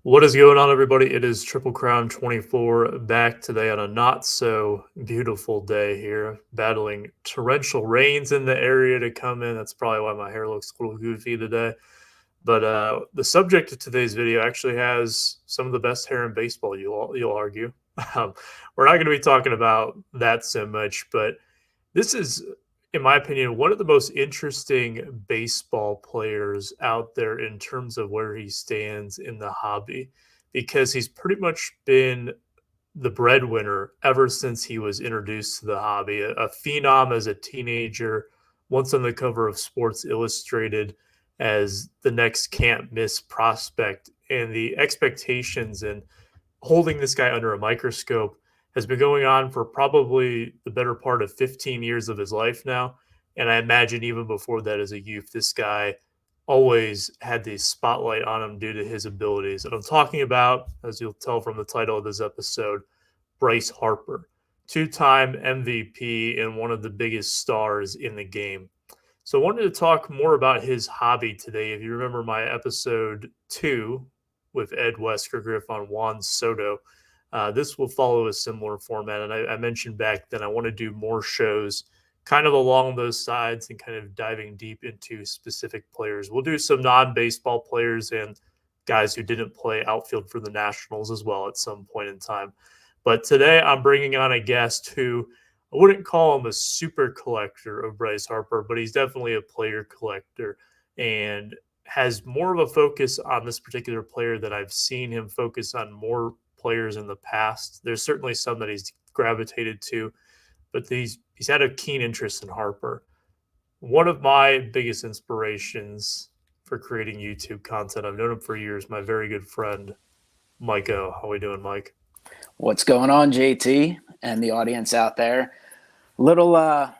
What is going on, everybody? It is TripleCrown24 back today on a not so beautiful day here, battling torrential rains in the area to come in. That's probably why my hair looks a little goofy today. But the subject of today's video actually has some of the best hair in baseball, you'll argue. Um, we're not going to be talking about that so much, but this is, in my opinion, one of the most interesting baseball players out there in terms of where he stands in the hobby because he's pretty much been the breadwinner ever since he was introduced to the hobby. A phenom as a teenager, once on the cover of Sports Illustrated as the next can't miss prospect, and the expectations and holding this guy under a microscope has been going on for probably the better part of 15 years of his life now. And I imagine even before that, as a youth, this guy always had the spotlight on him due to his abilities. And I'm talking about, as you'll tell from the title of this episode, Bryce Harper, two-time MVP and one of the biggest stars in the game. So I wanted to talk more about his hobby today. If you remember my episode 2 with Ed Wesker on Juan Soto, this will follow a similar format. And I mentioned back then I want to do more shows kind of along those sides and kind of diving deep into specific players. We'll do some non-baseball players and guys who didn't play outfield for the Nationals as well at some point in time. But today I'm bringing on a guest who I wouldn't call him a super collector of Bryce Harper, but he's definitely a player collector and has more of a focus on this particular player that I've seen him focus on more players in the past. There's certainly some that he's gravitated to, but he's had a keen interest in Harper. One of my biggest inspirations for creating YouTube content, I've known him for years, my very good friend, MikeO. How we doing, Mike? What's going on, JT, and the audience out there? Little, I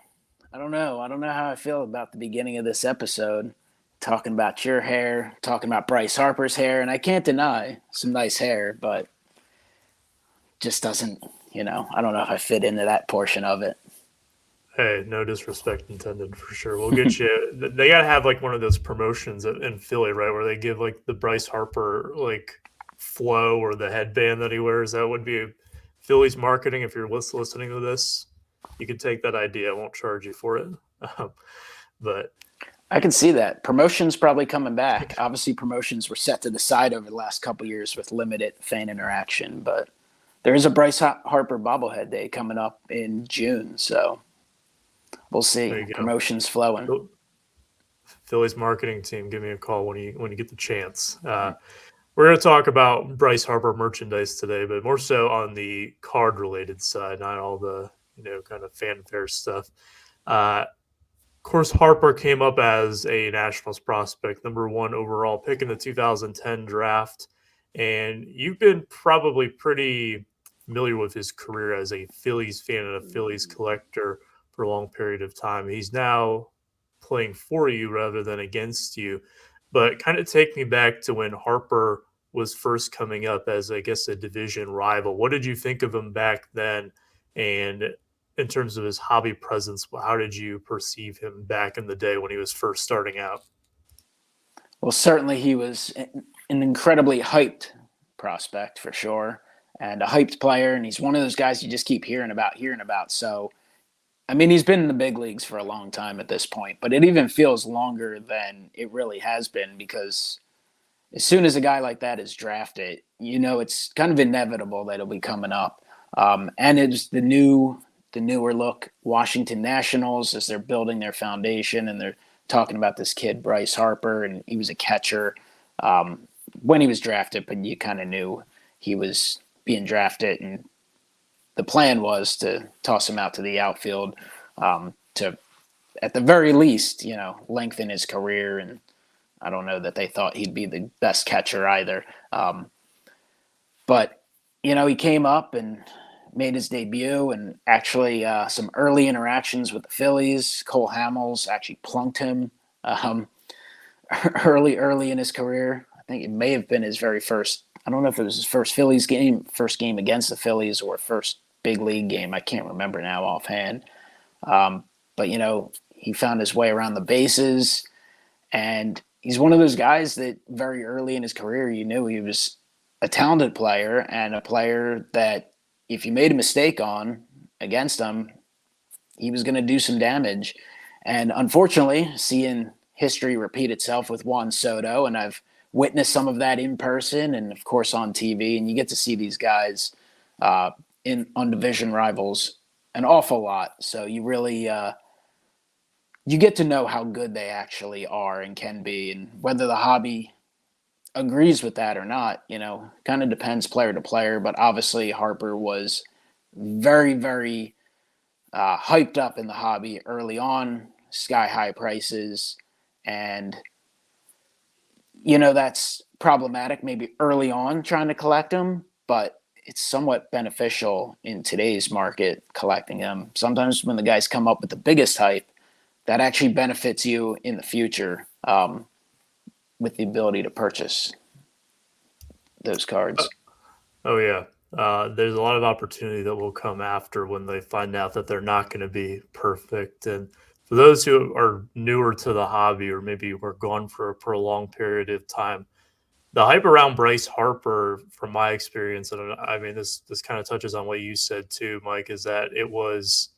don't know. I don't know how I feel about the beginning of this episode. Talking about your hair, talking about Bryce Harper's hair, and I can't deny some nice hair, but just doesn't, I don't know if I fit into that portion of it. Hey, no disrespect intended for sure. We'll get you. They gotta have like one of those promotions in Philly, right, where they give like the Bryce Harper like flow or the headband that he wears. That would be Phillies marketing. If you're listening to this, you can take that idea. I won't charge you for it. Um, but I can see that. Promotions probably coming back. Obviously, promotions were set to the side over the last couple of years with limited fan interaction, but there is a Bryce Harper bobblehead day coming up in June, so we'll see. there you go. Promotions flowing. Phillies marketing team, give me a call when you get the chance. We're going to talk about Bryce Harper merchandise today, but more so on the card related side, not all the kind of fanfare stuff. Of course, Harper came up as a Nationals prospect, number 1 overall pick in the 2010 draft, and you've been probably pretty familiar with his career as a Phillies fan and a Phillies collector for a long period of time. He's now playing for you rather than against you. But kind of take me back to when Harper was first coming up as, I guess, a division rival. What did you think of him back then? And in terms of his hobby presence, how did you perceive him back in the day when he was first starting out? Well, certainly he was an incredibly hyped prospect for sure, and a hyped player. And he's one of those guys you just keep hearing about. So, I mean, he's been in the big leagues for a long time at this point, but it even feels longer than it really has been because as soon as a guy like that is drafted, it's kind of inevitable that he'll be coming up. And it's the newer look Washington Nationals as they're building their foundation, and they're talking about this kid Bryce Harper, and he was a catcher when he was drafted, but you kind of knew he was being drafted, and the plan was to toss him out to the outfield to, at the very least, lengthen his career. And I don't know that they thought he'd be the best catcher either. But he came up and made his debut, and actually some early interactions with the Phillies. Cole Hamels actually plunked him early in his career. I think it may have been his very first. I don't know if it was his first first game against the Phillies, or first big league game. I can't remember now offhand. But he found his way around the bases, and he's one of those guys that very early in his career, you knew he was a talented player and a player that if you made a mistake on against him, he was going to do some damage. And unfortunately, seeing history repeat itself with Juan Soto, and I've witnessed some of that in person and, of course, on TV, and you get to see these guys on division rivals an awful lot. So you really you get to know how good they actually are and can be, and whether the hobby agrees with that or not, kind of depends player to player. But obviously, Harper was very, very hyped up in the hobby early on, sky high prices, and that's problematic maybe early on trying to collect them, but it's somewhat beneficial in today's market collecting them. Sometimes when the guys come up with the biggest hype, that actually benefits you in the future with the ability to purchase those cards. Oh yeah. There's a lot of opportunity that will come after when they find out that they're not going to be perfect. And for those who are newer to the hobby or maybe were gone for a prolonged period of time, the hype around Bryce Harper, from my experience, and I mean this kind of touches on what you said too, Mike, is that it was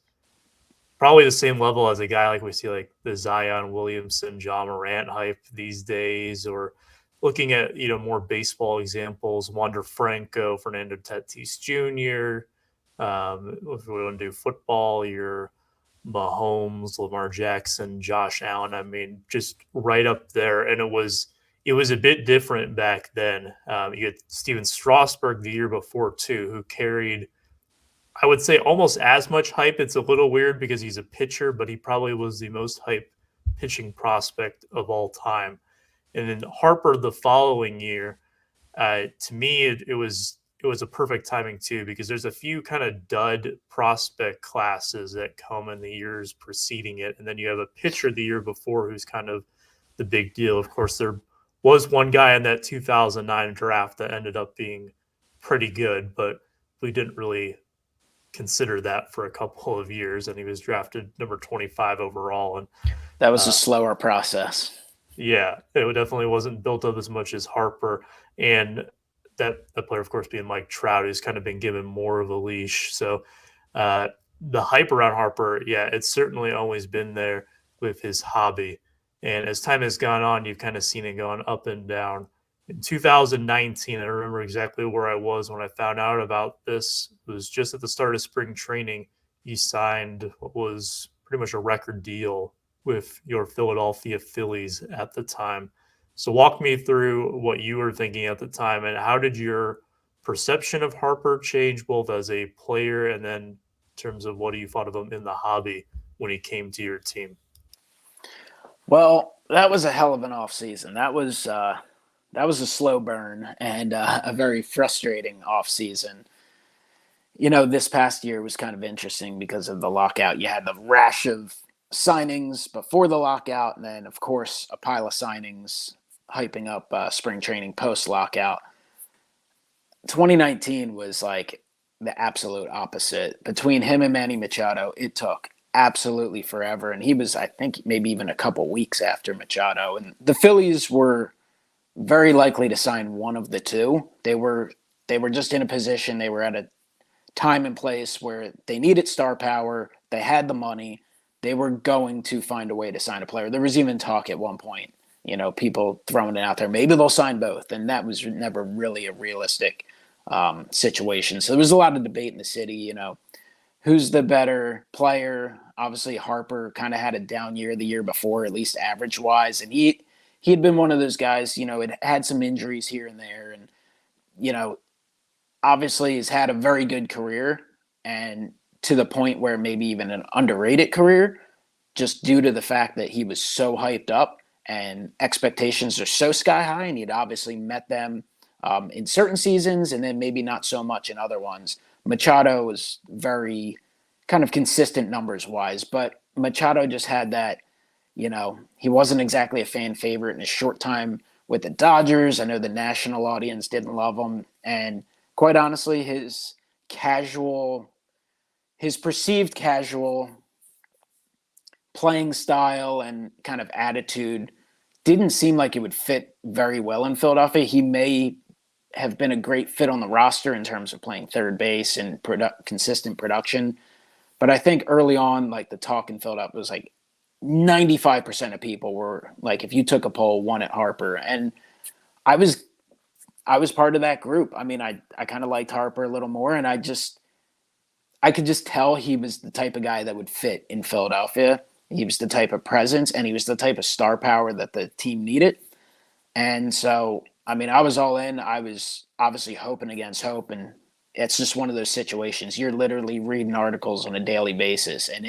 probably the same level as a guy like we see like the Zion Williamson, John Morant hype these days, or looking at more baseball examples, Wander Franco, Fernando Tatis Jr. If we want to do football, your Mahomes, Lamar Jackson, Josh Allen. I mean, just right up there. And it was a bit different back then. You had Steven Strasburg the year before too, who carried, I would say, almost as much hype. It's a little weird because he's a pitcher, but he probably was the most hyped pitching prospect of all time. And then Harper the following year, to me, it was a perfect timing too, because there's a few kind of dud prospect classes that come in the years preceding it, and then you have a pitcher the year before who's kind of the big deal. Of course, there was one guy in that 2009 draft that ended up being pretty good, but we didn't really consider that for a couple of years, and he was drafted number 25 overall. And That was a slower process. yeah, it definitely wasn't built up as much as Harper, and that the player, of course, being Mike Trout, who's kind of been given more of a leash. So the hype around Harper, yeah, it's certainly always been there with his hobby. And as time has gone on, you've kind of seen it going up and down. In 2019, I remember exactly where I was when I found out about this. It was just at the start of spring training. He signed what was pretty much a record deal with your Philadelphia Phillies at the time. So walk me through what you were thinking at the time, and how did your perception of Harper change both as a player and then in terms of what you thought of him in the hobby when he came to your team? Well, that was a hell of an off season. That was a slow burn and a very frustrating off season. This past year was kind of interesting because of the lockout. You had the rash of signings before the lockout, and then, of course, a pile of signings hyping up spring training post-lockout. 2019 was like the absolute opposite. Between him and Manny Machado, it took absolutely forever, and he was, I think, maybe even a couple weeks after Machado. And the Phillies were very likely to sign one of the two. They were just in a position, they were at a time and place where they needed star power, they had the money, they were going to find a way to sign a player. There was even talk at one point, people throwing it out there, maybe they'll sign both, and that was never really a realistic situation. So there was a lot of debate in the city, who's the better player. Obviously, Harper kind of had a down year the year before, at least average-wise, and he had been one of those guys, it had some injuries here and there, and, obviously has had a very good career, and to the point where maybe even an underrated career, just due to the fact that he was so hyped up and expectations are so sky high, and he'd obviously met them in certain seasons and then maybe not so much in other ones. Machado was very kind of consistent numbers-wise, but Machado just had that, he wasn't exactly a fan favorite in his short time with the Dodgers. I know the national audience didn't love him, and quite honestly, his perceived casual playing style and kind of attitude didn't seem like it would fit very well in Philadelphia. He may have been a great fit on the roster in terms of playing third base and consistent production. But I think early on, like the talk in Philadelphia was like 95% of people were like, if you took a poll, wanted Harper. And I was part of that group. I mean, I kind of liked Harper a little more, and I could just tell he was the type of guy that would fit in Philadelphia. He was the type of presence, and he was the type of star power that the team needed. And so, I mean, I was all in. I was obviously hoping against hope, and it's just one of those situations. You're literally reading articles on a daily basis, and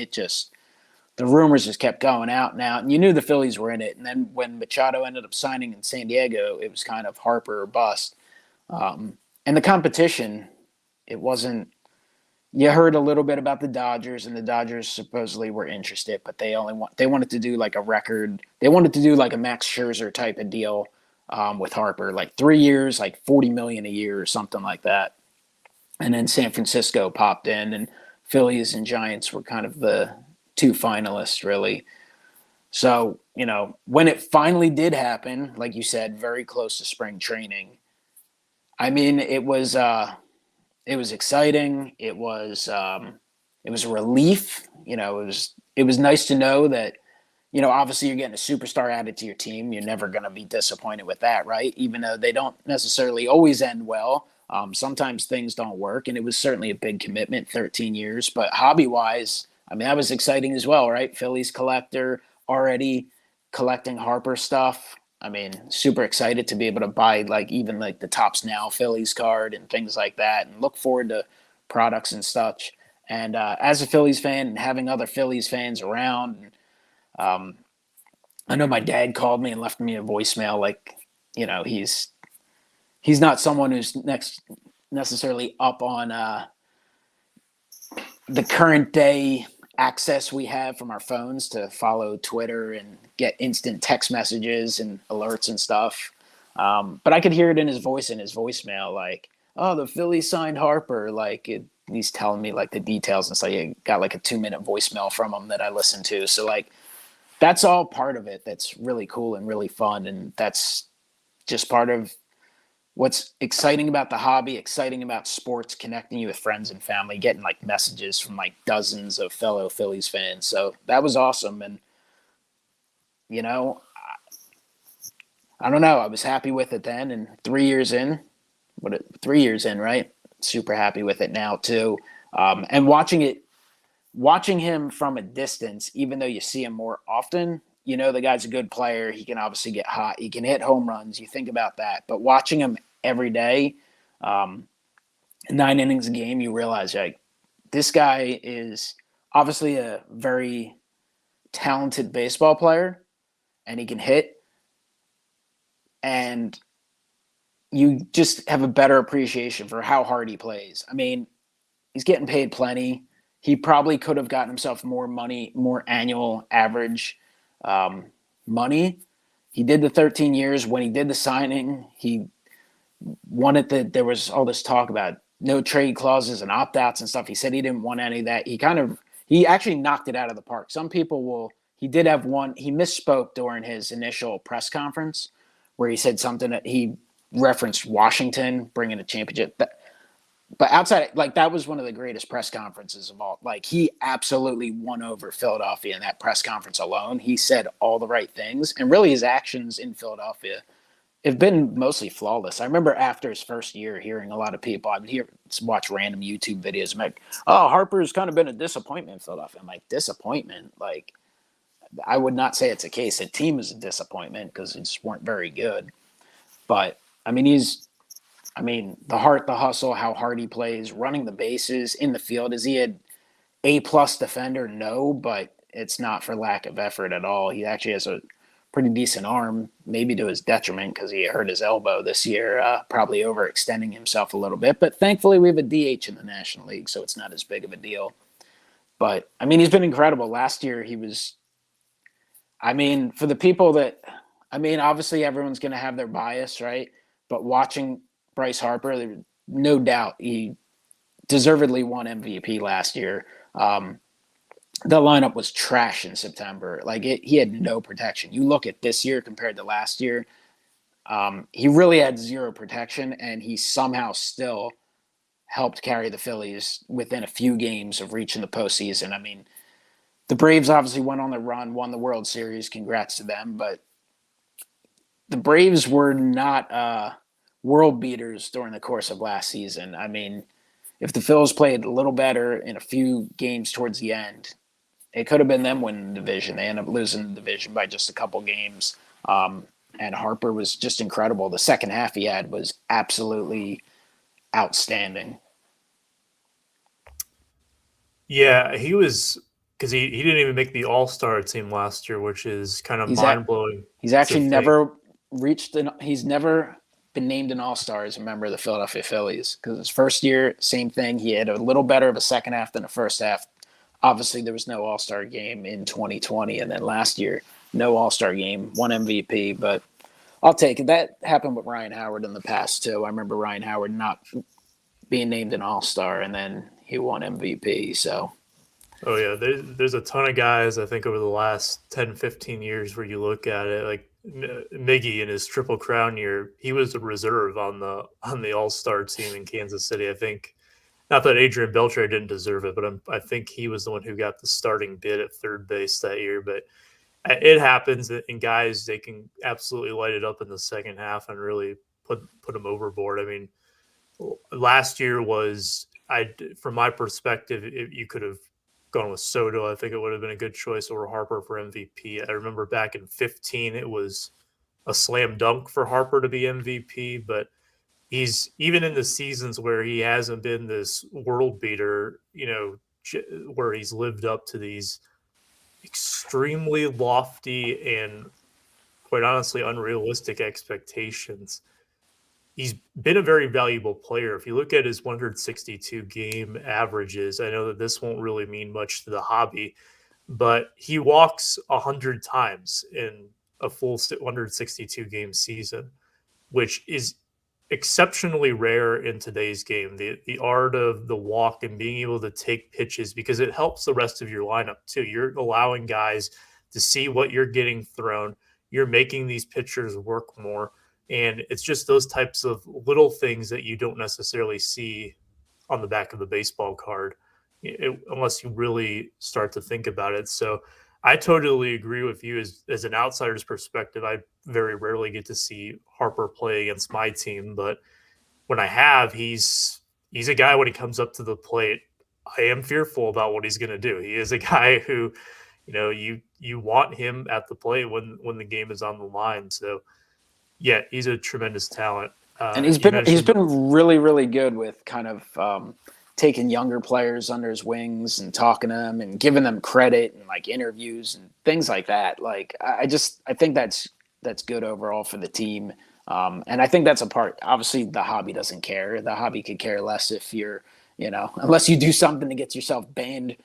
the rumors just kept going out and out. And you knew the Phillies were in it. And then when Machado ended up signing in San Diego, it was kind of Harper or bust. And the competition, it wasn't. You heard a little bit about the Dodgers, and the Dodgers supposedly were interested, but they wanted to do like a record. They wanted to do like a Max Scherzer type of deal with Harper, like 3 years, like $40 million a year or something like that. And then San Francisco popped in, and Phillies and Giants were kind of the two finalists, really. So, when it finally did happen, like you said, very close to spring training. I mean, it was exciting. It was a relief. It was nice to know that, obviously you're getting a superstar added to your team. You're never going to be disappointed with that, right? Even though they don't necessarily always end well. Sometimes things don't work, and it was certainly a big commitment, 13 years. But hobby-wise, I mean, that was exciting as well, right? Phillies collector, already collecting Harper stuff. I mean, super excited to be able to buy even the Topps Now Phillies card and things like that, and look forward to products and such. And as a Phillies fan and having other Phillies fans around, I know my dad called me and left me a voicemail. He's not someone who's necessarily up on the current day access we have from our phones to follow Twitter and get instant text messages and alerts and stuff. But I could hear it in his voice, in his voicemail, like, oh, the Phillies signed Harper. He's telling me the details, and so you got a 2-minute voicemail from him that I listened to. So that's all part of it. That's really cool and really fun. And that's just part of what's exciting about the hobby, exciting about sports, connecting you with friends and family, getting messages from dozens of fellow Phillies fans. So that was awesome. And, I don't know. I was happy with it then. And 3 years in, 3 years in, right? Super happy with it now too. And watching him from a distance, even though you see him more often, the guy's a good player. He can obviously get hot. He can hit home runs. You think about that. But watching him every day, 9 innings a game, you realize this guy is obviously a very talented baseball player, and he can hit. And you just have a better appreciation for how hard he plays. I mean, he's getting paid plenty. He probably could have gotten himself more money, more annual average money. He did the 13 years. When he did the signing, he wanted there was all this talk about no trade clauses and opt-outs and stuff. He said he didn't want any of that. He actually knocked it out of the park. Some people he did have one. He misspoke during his initial press conference where he said something that he referenced Washington bringing a championship. But outside, that was one of the greatest press conferences of all. He absolutely won over Philadelphia in that press conference alone. He said all the right things, and really his actions in Philadelphia have been mostly flawless. I remember after his first year hearing a lot of people, I would watch random YouTube videos. I'm like, oh, Harper's kind of been a disappointment in Philadelphia. I'm like, disappointment? I would not say it's a case. The team is a disappointment because they just weren't very good. But, I mean, the heart, the hustle, how hard he plays, running the bases in the field. Is he an A-plus defender? No, but it's not for lack of effort at all. He actually has a pretty decent arm, maybe to his detriment because he hurt his elbow this year, probably overextending himself a little bit. But thankfully, we have a DH in the National League, so it's not as big of a deal. But, I mean, he's been incredible. Last year, he was – for the people that – obviously everyone's going to have their bias, right? But watching Bryce Harper, no doubt he deservedly won MVP last year. The lineup was trash in September. He had no protection. You look at this year compared to last year, He really had zero protection, and he somehow still helped carry the Phillies within a few games of reaching the postseason. I mean, the Braves obviously went on the run, won the World Series. Congrats to them. But the Braves were not world beaters during the course of last season. I mean, if the Phils played a little better in a few games towards the end, it could have been them winning the division. They ended up losing the division by just a couple games. And Harper was just incredible. The second half he had was absolutely outstanding. Yeah, he was because he didn't even make the All-Star team last year, which is kind of mind-blowing He's to actually think. never he's never been named an All-Star as a member of the Philadelphia Phillies, because his first year, same thing. He had a little better of a second half than a first half. Obviously, there was no All-Star game in 2020, and then last year, no All-Star game, one MVP. But I'll take it. That happened with Ryan Howard in the past too. I remember Ryan Howard not being named an All-Star, and then he won MVP. So Oh yeah, there's a ton of guys I think over the last 10, 15 years where you look at it like Miggy in his Triple Crown year, he was a reserve on the All-Star team in Kansas City. I think not that Adrian Beltre didn't deserve it, but I think he was the one who got the starting bid at third base that year. But it happens, and guys they can absolutely light it up in the second half and really put them overboard. I mean, last year was from my perspective, you could have gone with Soto. I think it would have been a good choice over Harper for MVP. I remember back in 15, it was a slam dunk for Harper to be MVP, but he's even in the seasons where he hasn't been this world beater, where he's lived up to these extremely lofty and quite honestly unrealistic expectations. He's been a very valuable player. If you look at his 162 game averages, I know that this won't really mean much to the hobby, but he walks 100 times in a full 162 game season, which is exceptionally rare in today's game. The art of the walk and being able to take pitches, because it helps the rest of your lineup too. You're allowing guys to see what you're getting thrown. You're making these pitchers work more. And it's just those types of little things that you don't necessarily see on the back of the baseball card unless you really start to think about it. So I totally agree with you. As an outsider's perspective, I very rarely get to see Harper play against my team, but when I have, he's a guy when he comes up to the plate, I am fearful about what he's going to do. He is a guy who, you want him at the plate when the game is on the line. So yeah, he's a tremendous talent. and You he's mentioned, been really really good with kind of taking younger players under his wings and talking to them and giving them credit and like interviews and things like that. Like I think that's good overall for the team. And I think that's a part. Obviously, the hobby doesn't care. The hobby could care less if you're, unless you do something to get yourself banned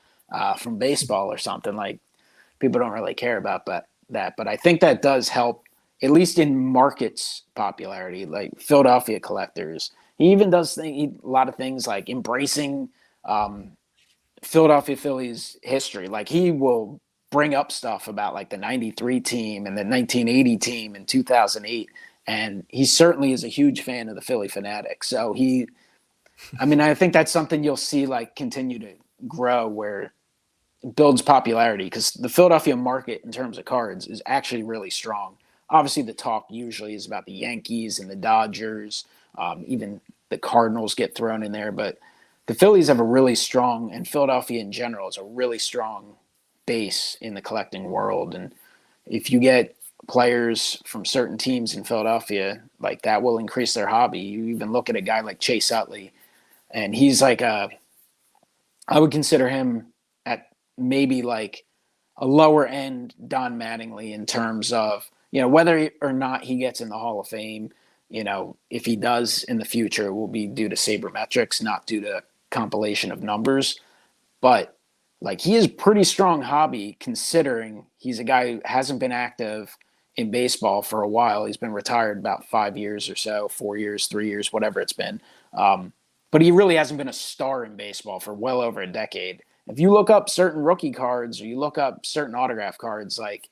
from baseball or something. Like people don't really care about that. But I think that does help, at least in markets popularity, like Philadelphia collectors. He even does a lot of things like embracing Philadelphia Phillies history. Like he will bring up stuff about like the 93 team and the 1980 team and 2008. And he certainly is a huge fan of the Philly Fanatic. So I think that's something you'll see like continue to grow, where it builds popularity, because the Philadelphia market in terms of cards is actually really strong. Obviously, the talk usually is about the Yankees and the Dodgers. Even the Cardinals get thrown in there, but the Phillies have a really strong, and Philadelphia in general is a really strong base in the collecting world. And if you get players from certain teams in Philadelphia, like that will increase their hobby. You even look at a guy like Chase Utley, and he's like I would consider him at maybe like a lower end Don Mattingly in terms of, whether or not he gets in the Hall of Fame. If he does in the future, it will be due to sabermetrics, not due to compilation of numbers. But like he is pretty strong hobby, considering he's a guy who hasn't been active in baseball for a while. He's been retired about 5 years or so, 4 years, 3 years, whatever it's been. But he really hasn't been a star in baseball for well over a decade. If you look up certain rookie cards or you look up certain autograph cards, like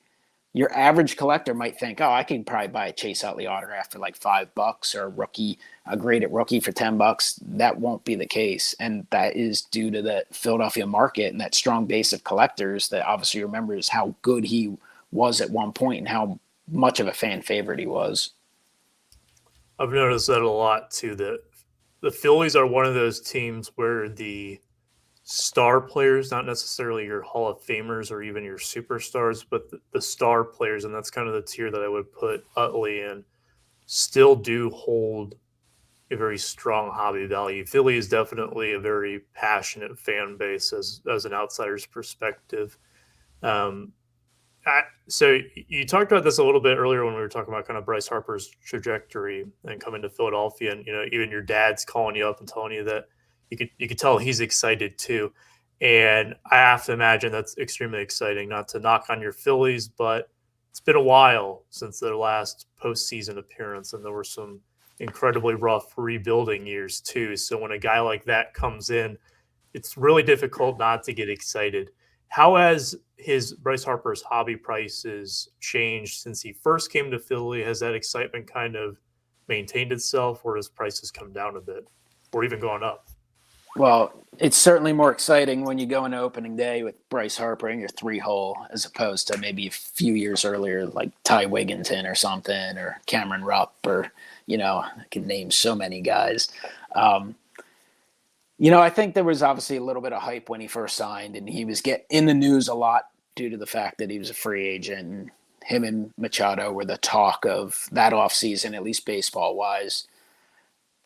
your average collector might think, oh, I can probably buy a Chase Utley autograph for like $5 or a graded rookie for $10. That won't be the case. And that is due to the Philadelphia market and that strong base of collectors that obviously remembers how good he was at one point and how much of a fan favorite he was. I've noticed that a lot too. That the Phillies are one of those teams where the star players, not necessarily your Hall of Famers or even your superstars, but the star players, and that's kind of the tier that I would put Utley in, still do hold a very strong hobby value. Philly is definitely a very passionate fan base as an outsider's perspective. Um, so you talked about this a little bit earlier when we were talking about kind of Bryce Harper's trajectory and coming to Philadelphia, and even your dad's calling you up and telling you that you could tell he's excited too. And I have to imagine that's extremely exciting. Not to knock on your Phillies, but it's been a while since their last postseason appearance, and there were some incredibly rough rebuilding years too. So when a guy like that comes in, it's really difficult not to get excited. How has his Bryce Harper's hobby prices changed since he first came to Philly? Has that excitement kind of maintained itself, or has prices come down a bit, or even gone up? Well, it's certainly more exciting when you go into opening day with Bryce Harper in your 3-hole as opposed to maybe a few years earlier, like Ty Wigginton or something, or Cameron Rupp, or, I can name so many guys. I think there was obviously a little bit of hype when he first signed, and he was in the news a lot due to the fact that he was a free agent, and him and Machado were the talk of that offseason, at least baseball-wise.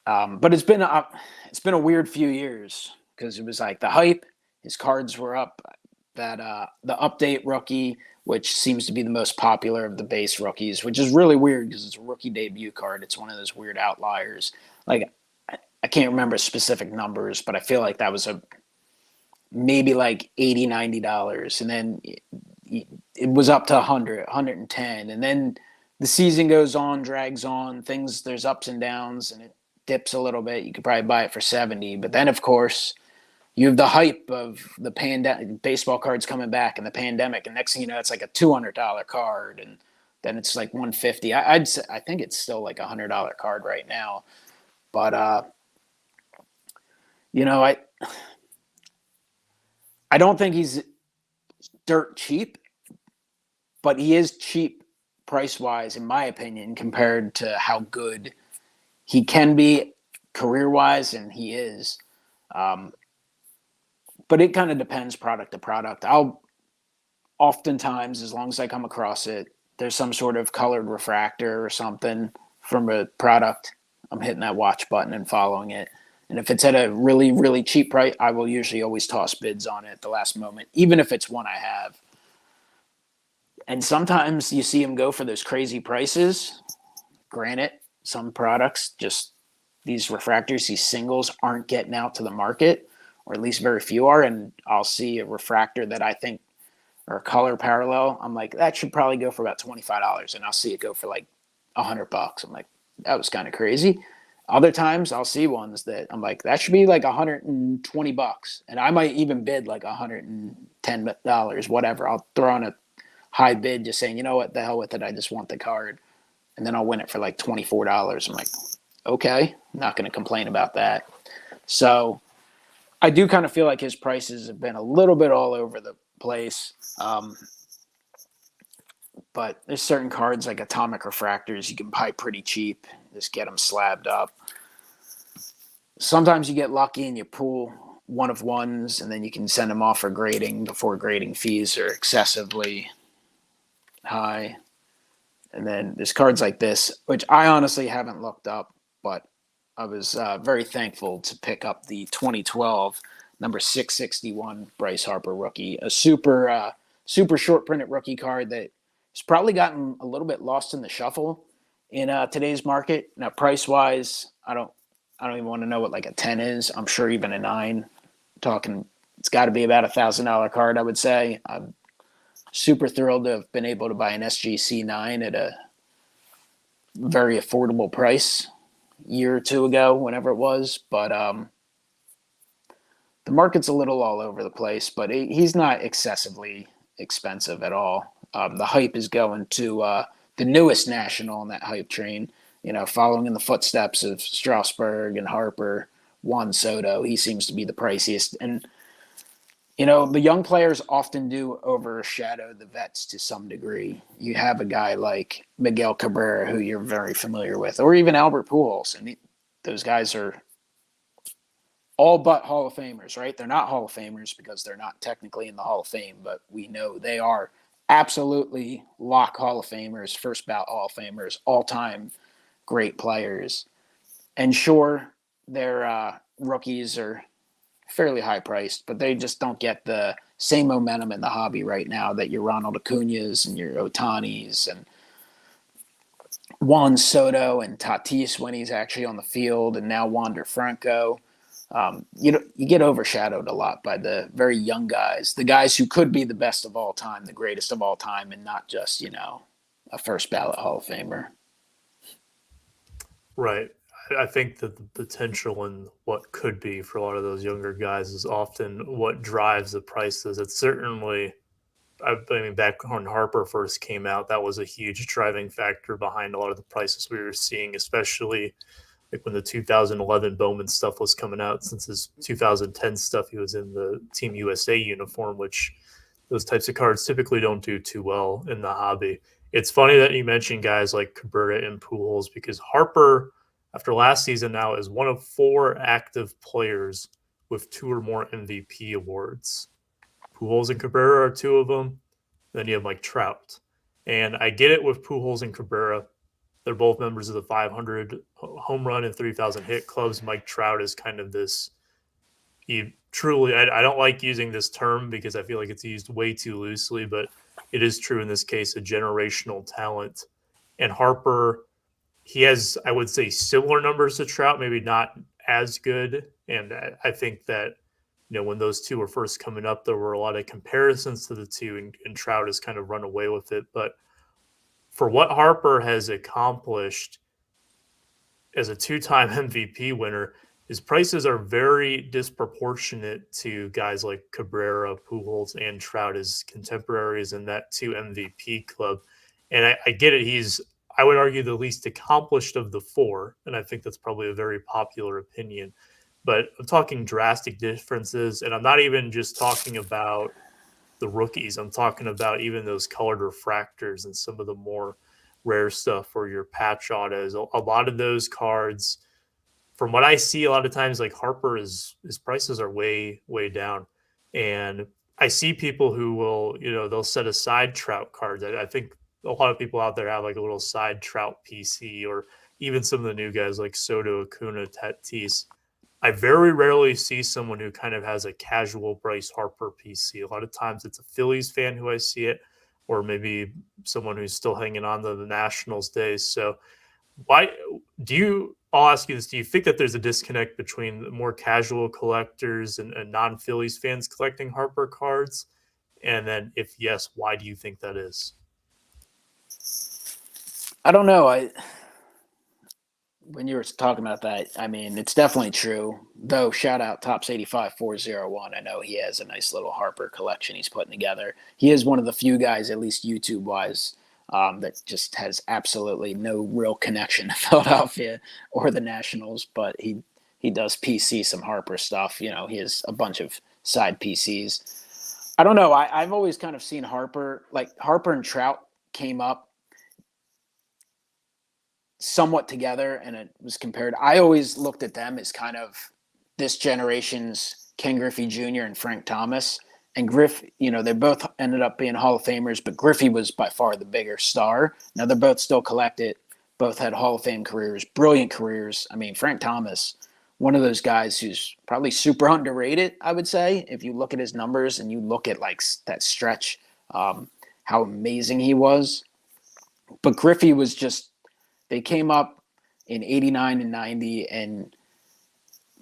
But it's been a weird few years because it was like the hype, his cards were up, that the update rookie, which seems to be the most popular of the base rookies, which is really weird because it's a rookie debut card. It's one of those weird outliers. Like, I can't remember specific numbers, but I feel like that was maybe like $80, $90. And then it was up to 100, 110. And then the season goes on, drags on, there's ups and downs, and it dips a little bit. You could probably buy it for 70. But then, of course, you have the hype of the baseball cards coming back and the pandemic. And next thing you know, it's like a $200 card. And then it's like 150. I think it's still like a $100 card right now. But, I don't think he's dirt cheap, but he is cheap price-wise, in my opinion, compared to how good he can be career-wise, and he is. But it kind of depends product to product. I'll oftentimes, as long as I come across it, there's some sort of colored refractor or something from a product, I'm hitting that watch button and following it. And if it's at a really, really cheap price, I will usually always toss bids on it at the last moment, even if it's one I have. And sometimes you see them go for those crazy prices. Granted, some products, just these refractors, these singles aren't getting out to the market, or at least very few are. And I'll see a refractor that I think, or a color parallel, I'm like, that should probably go for about $25. And I'll see it go for like $100. I'm like, that was kind of crazy. Other times I'll see ones that I'm like, that should be like $120. And I might even bid like $110, whatever. I'll throw on a high bid just saying, you know what, the hell with it. I just want the card. And then I'll win it for like $24. I'm like, okay, I'm not going to complain about that. So I do kind of feel like his prices have been a little bit all over the place. But there's certain cards like atomic refractors you can buy pretty cheap. Just get them slabbed up. Sometimes you get lucky and you pull one of ones, and then you can send them off for grading before grading fees are excessively high. And then there's cards like this, which I honestly haven't looked up, but I was very thankful to pick up the 2012 number 661 Bryce Harper rookie, a super short printed rookie card that has probably gotten a little bit lost in the shuffle in today's market. Now, price wise, I don't even want to know what like a 10 is. I'm sure even a 9. It's got to be about $1,000 card, I would say. I'm super thrilled to have been able to buy an SGC 9 at a very affordable price a year or two ago, whenever it was. But the market's a little all over the place, but he's not excessively expensive at all. The hype is going to the newest national on that hype train, following in the footsteps of Strasburg and Harper, Juan Soto. He seems to be the priciest. And, the young players often do overshadow the vets to some degree. You have a guy like Miguel Cabrera, who you're very familiar with, or even Albert Pujols. And those guys are all but Hall of Famers, right? They're not Hall of Famers because they're not technically in the Hall of Fame, but we know they are absolutely lock Hall of Famers, first ballot Hall of Famers, all-time great players. And sure, their rookies are fairly high-priced, but they just don't get the same momentum in the hobby right now that your Ronald Acuñas and your Otanis and Juan Soto and Tatis when he's actually on the field, and now Wander Franco. You get overshadowed a lot by the very young guys, the guys who could be the best of all time, the greatest of all time, and not just, a first ballot Hall of Famer. Right. I think that the potential and what could be for a lot of those younger guys is often what drives the prices. It's certainly, I mean, back when Harper first came out, that was a huge driving factor behind a lot of the prices we were seeing, especially like when the 2011 Bowman stuff was coming out. Since his 2010 stuff, he was in the Team USA uniform, which those types of cards typically don't do too well in the hobby. It's funny that you mentioned guys like Cabrera and Pujols, because Harper, after last season now, is one of 4 active players with 2 or more MVP awards. Pujols and Cabrera are 2 of them. Then you have Mike Trout. And I get it with Pujols and Cabrera. They're both members of the 500 home run and 3,000 hit clubs. Mike Trout is kind of this. He truly, I don't like using this term because I feel like it's used way too loosely, but it is true in this case, a generational talent. And Harper, he has, I would say, similar numbers to Trout, maybe not as good. And I think that, when those 2 were first coming up, there were a lot of comparisons to the 2, and Trout has kind of run away with it. But for what Harper has accomplished as a 2-time MVP winner, his prices are very disproportionate to guys like Cabrera, Pujols, and Trout as contemporaries in that 2 MVP club. And I get it. He's, I would argue, the least accomplished of the 4. And I think that's probably a very popular opinion. But I'm talking drastic differences. And I'm not even just talking about the rookies. I'm talking about even those colored refractors and some of the more rare stuff or your patch autos. A lot of those cards, from what I see, a lot of times, like Harper, his prices are way, way down. And I see people who will, they'll set aside Trout cards. I think a lot of people out there have like a little side Trout PC, or even some of the new guys like Soto, Acuna, Tatis. I very rarely see someone who kind of has a casual Bryce Harper PC. A lot of times it's a Phillies fan who I see it, or maybe someone who's still hanging on to the Nationals days. So I'll ask you this, do you think that there's a disconnect between the more casual collectors and non-Phillies fans collecting Harper cards? And then if yes, why do you think that is? I don't know. When you were talking about that, I mean, it's definitely true. Though, shout out Tops 85 401. I know he has a nice little Harper collection he's putting together. He is one of the few guys, at least YouTube wise, that just has absolutely no real connection to Philadelphia or the Nationals. But he does PC some Harper stuff. He has a bunch of side PCs. I don't know. I've always kind of seen Harper and Trout came up somewhat together, and it was compared. I always looked at them as kind of this generation's Ken Griffey Jr. and Frank Thomas. And they both ended up being Hall of Famers, but Griffey was by far the bigger star. Now they're both still collected. Both had Hall of Fame careers, brilliant careers. I mean, Frank Thomas, one of those guys who's probably super underrated, I would say, if you look at his numbers and you look at like that stretch, how amazing he was. But Griffey was just, they came up in 89 and 90, and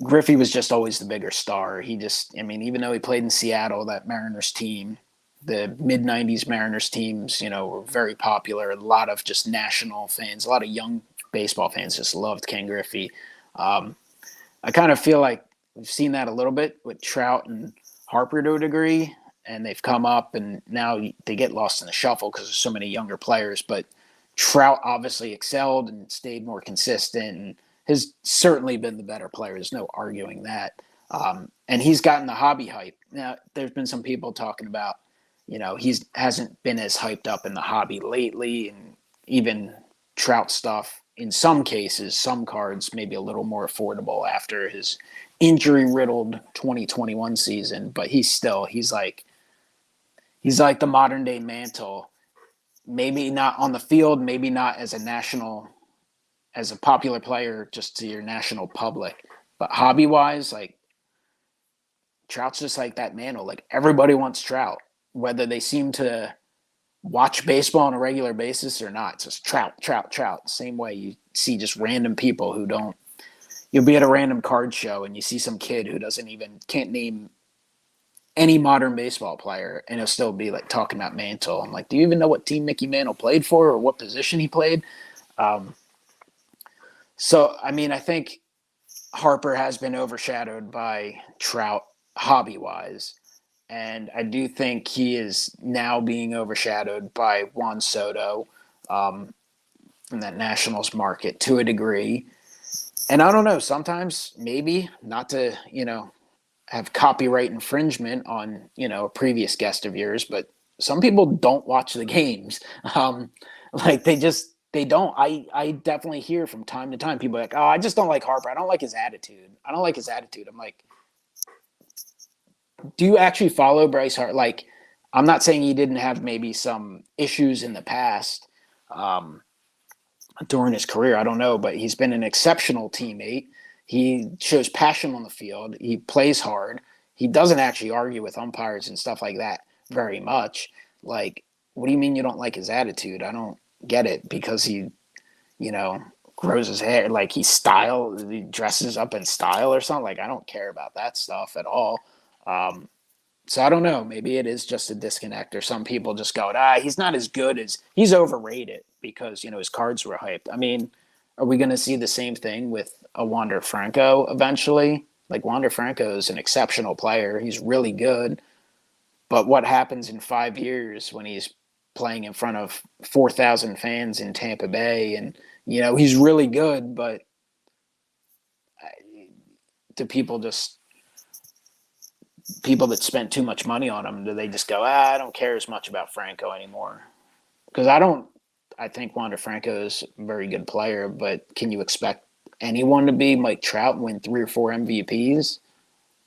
Griffey was just always the bigger star. Even though he played in Seattle, that Mariners team, the mid-90s Mariners teams, were very popular. A lot of just national fans, a lot of young baseball fans just loved Ken Griffey. I kind of feel like we've seen that a little bit with Trout and Harper to a degree. and they've come up, and now they get lost in the shuffle because there's so many younger players. But Trout obviously excelled and stayed more consistent and has certainly been the better player. There's no arguing that. And he's gotten the hobby hype. Now, there's been some people talking about, he hasn't been as hyped up in the hobby lately, and even Trout stuff in some cases, some cards maybe a little more affordable after his injury-riddled 2021 season. But he's like the modern day Mantle. Maybe not on the field, maybe not as a popular player just to your national public, but hobby-wise, like Trout's just like that Mantle. Like everybody wants Trout, whether they seem to watch baseball on a regular basis or not. It's just Trout, Trout, Trout. Same way you see just random people who don't. You'll be at a random card show and you see some kid who can't name any modern baseball player, and he'll still be like talking about Mantle. I'm like, do you even know what team Mickey Mantle played for or what position he played? So, I mean, I think Harper has been overshadowed by Trout hobby-wise, and I do think he is now being overshadowed by Juan Soto in that Nationals market to a degree. And I don't know, sometimes maybe not to, have copyright infringement on, a previous guest of yours, but some people don't watch the games. Like they don't. I definitely hear from time to time people like, oh, I just don't like Harper. I don't like his attitude. I'm like, do you actually follow Bryce Harper? Like, I'm not saying he didn't have maybe some issues in the past during his career. I don't know, but he's been an exceptional teammate. He shows passion on the field. He plays hard. He doesn't actually argue with umpires and stuff like that very much. Like, what do you mean you don't like his attitude? I don't get it, because he, grows his hair. Like he dresses up in style or something. Like, I don't care about that stuff at all. So I don't know. Maybe it is just a disconnect, or some people just go, he's not as good as, he's overrated because, his cards were hyped. I mean, are we going to see the same thing with a Wander Franco eventually? Like, Wander Franco is an exceptional player. He's really good. But what happens in 5 years when he's playing in front of 4,000 fans in Tampa Bay? And, he's really good, but do people that spent too much money on him, do they just go, I don't care as much about Franco anymore? Because I think Wander Franco is a very good player, but can you expect anyone to be Mike Trout and win 3 or 4 MVPs?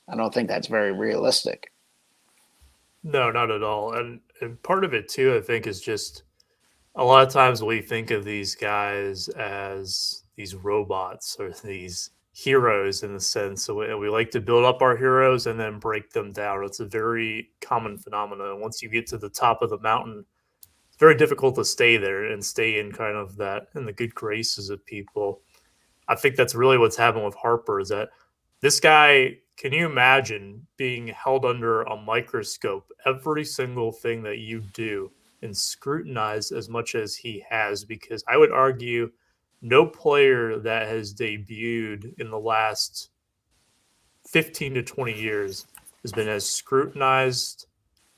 I don't think that's very realistic. No, not at all. And part of it too, I think, is just a lot of times we think of these guys as these robots or these heroes in a sense. So we like to build up our heroes and then break them down. It's a very common phenomenon. Once you get to the top of the mountain, it's very difficult to stay there and stay in kind of that, in the good graces of people. I think that's really what's happened with Harper, is that this guy, can you imagine being held under a microscope, every single thing that you do, and scrutinized as much as he has? Because I would argue no player that has debuted in the last 15 to 20 years has been as scrutinized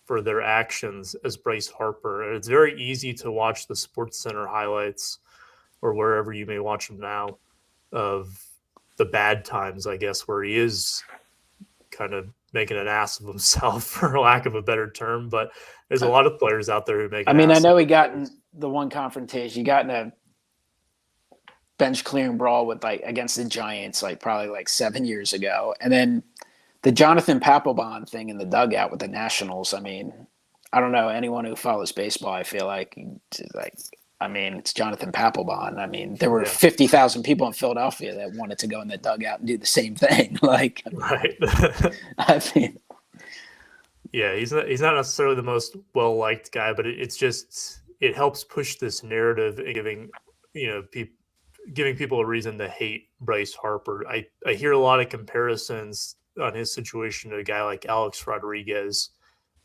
for their actions as Bryce Harper. And it's very easy to watch the Sports Center highlights or wherever you may watch them now of the bad times, I guess, where he is kind of making an ass of himself, for lack of a better term. But there's a lot of players out there who make an ass. I know he got in the one confrontation. He got in a bench clearing brawl with against the Giants, probably 7 years ago. And then the Jonathan Papelbon thing in the dugout with the Nationals. I mean, I don't know, anyone who follows baseball, I feel like it's Jonathan Papelbon. I mean, there were 50,000 people in Philadelphia that wanted to go in the dugout and do the same thing. Right. I mean, yeah, he's not necessarily the most well-liked guy, but it helps push this narrative, giving people a reason to hate Bryce Harper. I hear a lot of comparisons on his situation to a guy like Alex Rodriguez,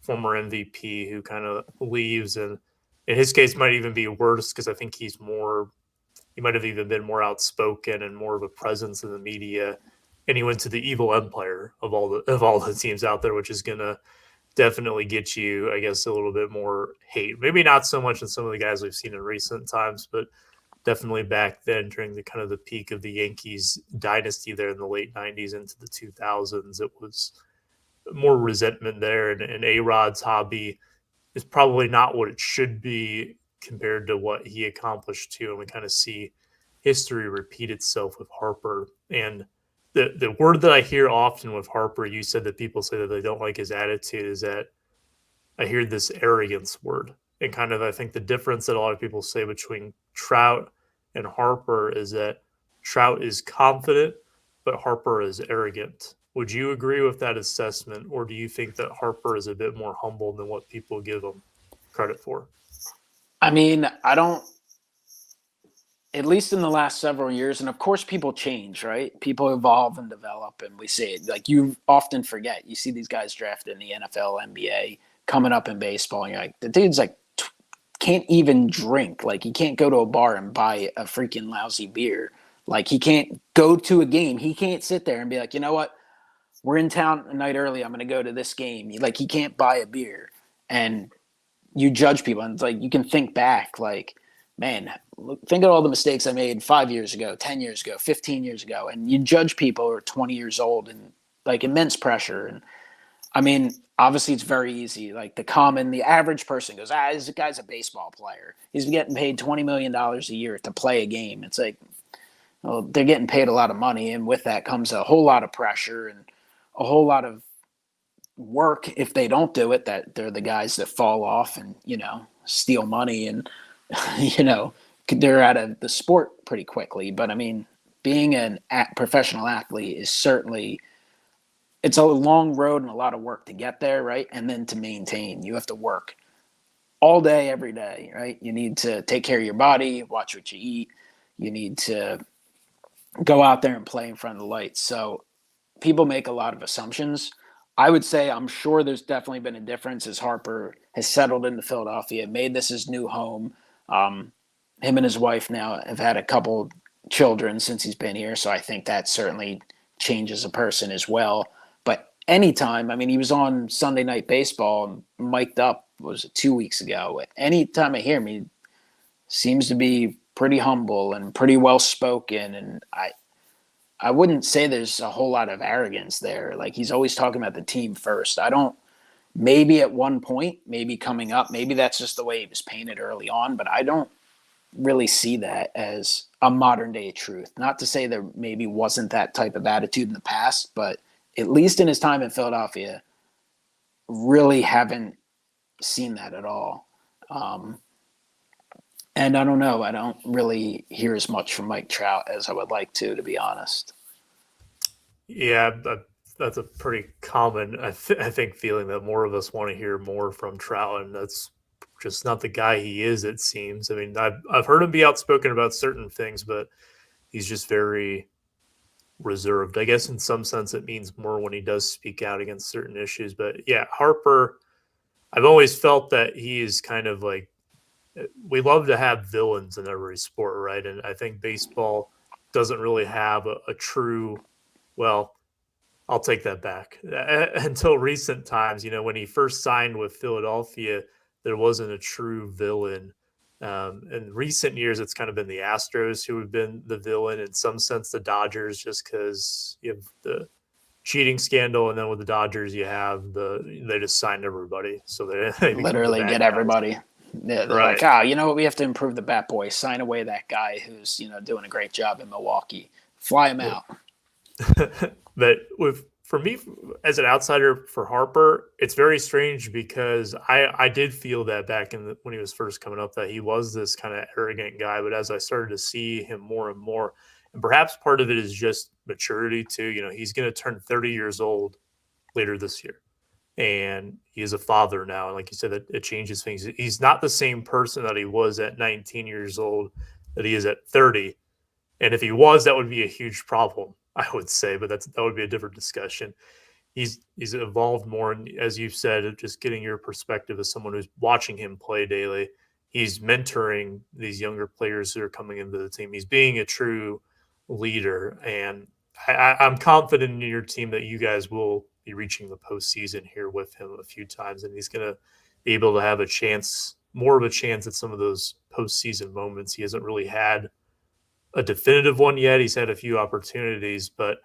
former MVP, who kind of leaves, and in his case might even be worse because I think he might have even been more outspoken and more of a presence in the media, and he went to the evil empire of all the teams out there, which is gonna definitely get you, I guess, a little bit more hate. Maybe not so much in some of the guys we've seen in recent times, but definitely back then during the kind of the peak of the Yankees dynasty there in the late 90s into the 2000s, it was more resentment there. And A-Rod's hobby is probably not what it should be compared to what he accomplished too. And we kind of see history repeat itself with Harper. And the word that I hear often with Harper, you said that people say that they don't like his attitude, is that I hear this arrogance word. And kind of, I think the difference that a lot of people say between Trout and Harper is that Trout is confident, but Harper is arrogant. Would you agree with that assessment, or do you think that Harper is a bit more humble than what people give him credit for? I mean, I don't, at least in the last several years, and of course people change, right? People evolve and develop, and we see it. Like, you often forget. You see these guys drafted in the NFL, NBA, coming up in baseball, and you're like, the dude's like can't even drink. Like, he can't go to a bar and buy a freaking lousy beer. Like, he can't go to a game. He can't sit there and be like, you know what? We're in town a night early. I'm going to go to this game. Like, he can't buy a beer. And you judge people. And it's like, you can think back, like, man, look, think of all the mistakes I made 5 years ago, 10 years ago, 15 years ago. And you judge people who are 20 years old and like immense pressure. And I mean, obviously it's very easy. Like, the average person goes, this guy's a baseball player. He's getting paid $20 million a year to play a game. It's like, well, they're getting paid a lot of money. And with that comes a whole lot of pressure and a whole lot of work. If they don't do it, that they're the guys that fall off and, steal money and, they're out of the sport pretty quickly. But I mean, being a professional athlete is certainly, it's a long road and a lot of work to get there, right? And then to maintain, you have to work all day, every day, right? You need to take care of your body, watch what you eat. You need to go out there and play in front of the lights. So people make a lot of assumptions. I would say I'm sure there's definitely been a difference as Harper has settled into Philadelphia, made this his new home. Him and his wife now have had a couple children since he's been here. So I think that certainly changes a person as well. But anytime, I mean, he was on Sunday Night Baseball, mic'd up, was it 2 weeks ago? Anytime I hear him, he seems to be pretty humble and pretty well spoken. And I wouldn't say there's a whole lot of arrogance there. Like, he's always talking about the team first. Maybe at one point, maybe coming up, maybe that's just the way he was painted early on, but I don't really see that as a modern day truth. Not to say there maybe wasn't that type of attitude in the past, but at least in his time in Philadelphia, really haven't seen that at all. And I don't know. I don't really hear as much from Mike Trout as I would like to be honest. Yeah, that's a pretty common, I think, feeling that more of us want to hear more from Trout, and that's just not the guy he is, it seems. I mean, I've heard him be outspoken about certain things, but he's just very reserved. I guess in some sense it means more when he does speak out against certain issues. But yeah, Harper, I've always felt that he is kind of like, we love to have villains in every sport, right? And I think baseball doesn't really have a true, well, I'll take that back. Until recent times, when he first signed with Philadelphia, there wasn't a true villain. In recent years, it's kind of been the Astros who have been the villain. In some sense, the Dodgers, just because you have the cheating scandal, and then with the Dodgers, they just signed everybody, so they literally get everybody. They're right. Like, you know what? We have to improve the bat boy. Sign away that guy who's doing a great job in Milwaukee. Fly him out. But for me, as an outsider for Harper, it's very strange because I did feel that back when he was first coming up, that he was this kind of arrogant guy. But as I started to see him more and more, and perhaps part of it is just maturity too. He's going to turn 30 years old later this year, and he is a father now. And like you said, it changes things. He's not the same person that he was at 19 years old that he is at 30. And if he was, that would be a huge problem, I would say, but that would be a different discussion. He's evolved more, and as you've said, just getting your perspective as someone who's watching him play daily, he's mentoring these younger players who are coming into the team. He's being a true leader, and I'm confident in your team that you guys will be reaching the postseason here with him a few times, and he's going to be able to have a chance, more of a chance at some of those postseason moments. He hasn't really had a definitive one yet. He's had a few opportunities, but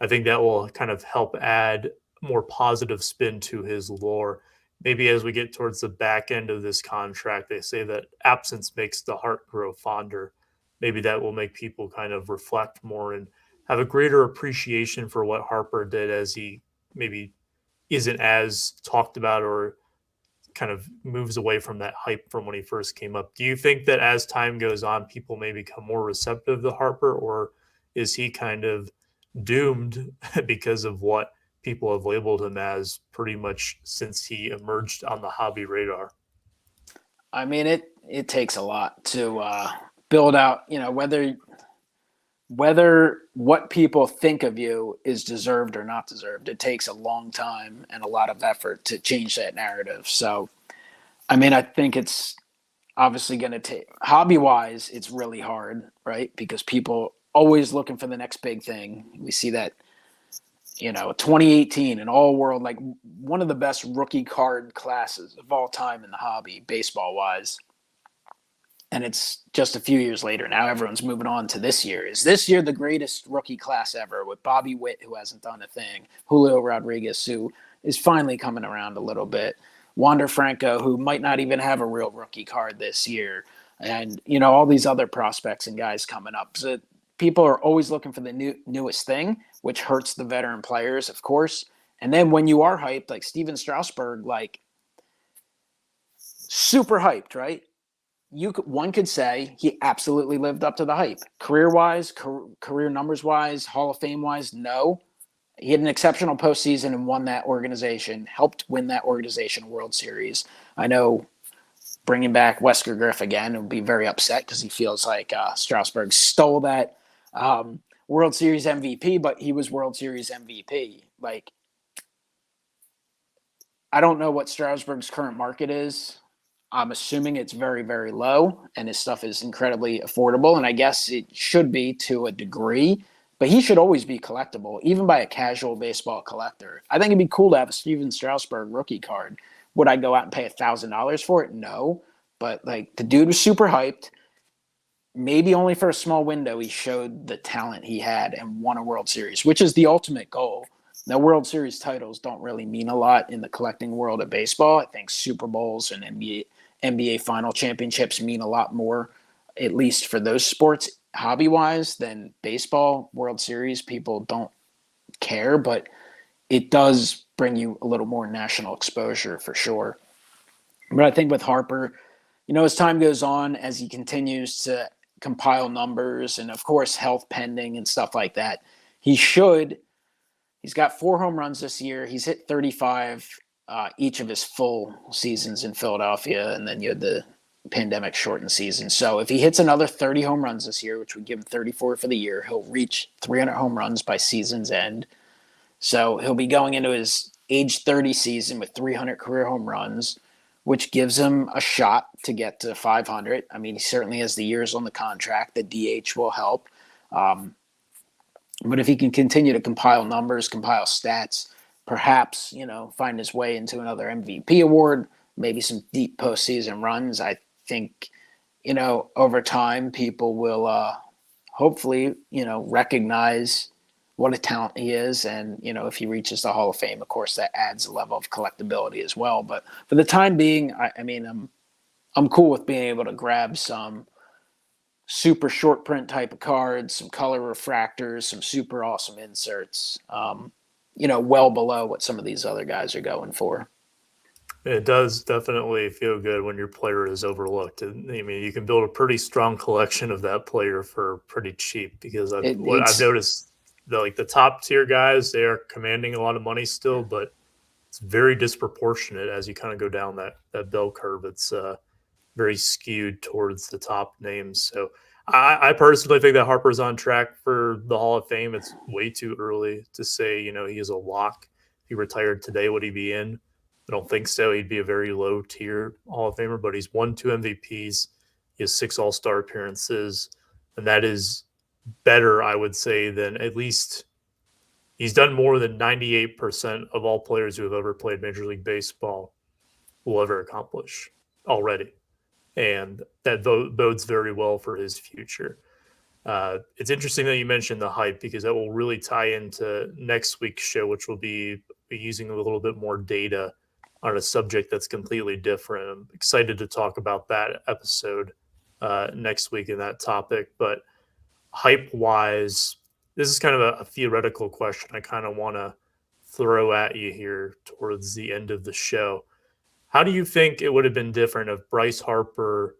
I think that will kind of help add more positive spin to his lore. Maybe as we get towards the back end of this contract, they say that absence makes the heart grow fonder. Maybe that will make people kind of reflect more and have a greater appreciation for what Harper did, as he maybe isn't as talked about or kind of moves away from that hype from when he first came up. Do you think that as time goes on, people may become more receptive to Harper, or is he kind of doomed because of what people have labeled him as pretty much since he emerged on the hobby radar? I mean, it takes a lot to build out, whether what people think of you is deserved or not deserved. It takes a long time and a lot of effort to change that narrative. So, I mean, I think it's obviously going to take, hobby wise, it's really hard, right? Because people always looking for the next big thing. We see that, 2018, an all world, like one of the best rookie card classes of all time in the hobby, baseball wise. And it's just a few years later. Now everyone's moving on to this year. Is this year the greatest rookie class ever, with Bobby Witt, who hasn't done a thing, Julio Rodriguez, who is finally coming around a little bit, Wander Franco, who might not even have a real rookie card this year, and, all these other prospects and guys coming up. So people are always looking for the newest thing, which hurts the veteran players, of course. And then when you are hyped, like Steven Strasburg, like super hyped, right? One could say he absolutely lived up to the hype. Career-wise, career numbers-wise, Hall of Fame-wise, no. He had an exceptional postseason and won that organization, helped win that organization World Series. I know bringing back Wesker Griff again would be very upset because he feels like Strasburg stole that World Series MVP, but he was World Series MVP. Like, I don't know what Strasburg's current market is. I'm assuming it's very, very low, and his stuff is incredibly affordable, and I guess it should be to a degree, but he should always be collectible, even by a casual baseball collector. I think it'd be cool to have a Steven Strasburg rookie card. Would I go out and pay $1,000 for it? No, but like the dude was super hyped. Maybe only for a small window he showed the talent he had and won a World Series, which is the ultimate goal. Now, World Series titles don't really mean a lot in the collecting world of baseball. I think Super Bowls and NBA final championships mean a lot more, at least for those sports, hobby-wise, than baseball. World Series, people don't care, but it does bring you a little more national exposure for sure. But I think with Harper, as time goes on, as he continues to compile numbers and, of course, health pending and stuff like that, he's got 4 home runs this year. He's hit 35 each of his full seasons in Philadelphia, and then you had the pandemic shortened season. So if he hits another 30 home runs this year, which would give him 34 for the year, he'll reach 300 home runs by season's end. So he'll be going into his age 30 season with 300 career home runs, which gives him a shot to get to 500. I mean, he certainly has the years on the contract. The DH will help. But if he can continue to compile numbers, compile stats, perhaps, find his way into another MVP award, maybe some deep postseason runs, I think, over time people will hopefully, recognize what a talent he is. And, if he reaches the Hall of Fame, of course, that adds a level of collectability as well. But for the time being, I'm cool with being able to grab some super short print type of cards, some color refractors, some super awesome inserts, well below what some of these other guys are going for. It does definitely feel good when your player is overlooked. And I mean, you can build a pretty strong collection of that player for pretty cheap, because I've noticed the top tier guys, they are commanding a lot of money still, but it's very disproportionate as you kind of go down that bell curve. It's very skewed towards the top names. So I personally think that Harper's on track for the Hall of Fame. It's way too early to say, he is a lock. If he retired today, would he be in? I don't think so. He'd be a very low tier Hall of Famer, but he's won 2 MVPs. He has 6 All-Star appearances, and that is better, I would say, than at least He's done more than 98% of all players who have ever played Major League Baseball will ever accomplish already. And that bodes very well for his future. It's interesting that you mentioned the hype because that will really tie into next week's show, which will be using a little bit more data on a subject that's completely different. I'm excited to talk about that episode next week in that topic. But hype wise, this is kind of a theoretical question I kind of want to throw at you here towards the end of the show. How do you think it would have been different if Bryce Harper